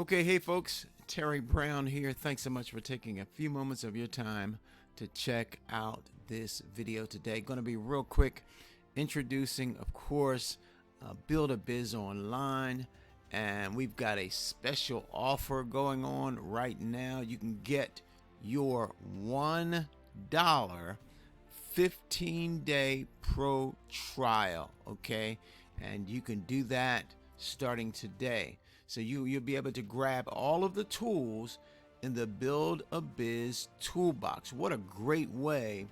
Okay, hey folks, Terry Brown here. Thanks so much for taking a few moments of your time to check out this video today. Going to be real quick, introducing, of course, Build a Biz Online, and we've got a special offer going on right now. You can get your $1 15-day pro trial, okay? And you can do that starting today. So you'll be able to grab all of the tools in the Build a Biz toolbox. What a great way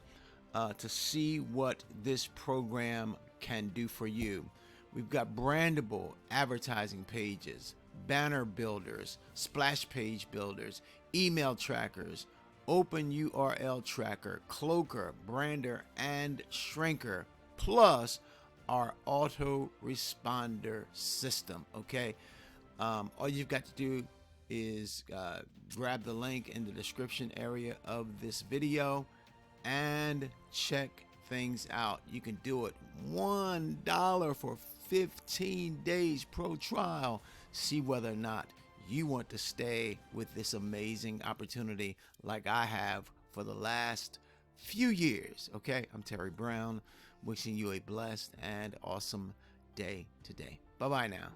to see what this program can do for you. We've got brandable advertising pages, banner builders, splash page builders, email trackers, open URL tracker, cloaker, brander, and shrinker, plus our autoresponder system, okay? All you've got to do is grab the link in the description area of this video and check things out. You can do it $1 for 15 days pro trial. See whether or not you want to stay with this amazing opportunity like I have for the last few years. Okay, I'm Terry Brown, wishing you a blessed and awesome day today. Bye-bye now.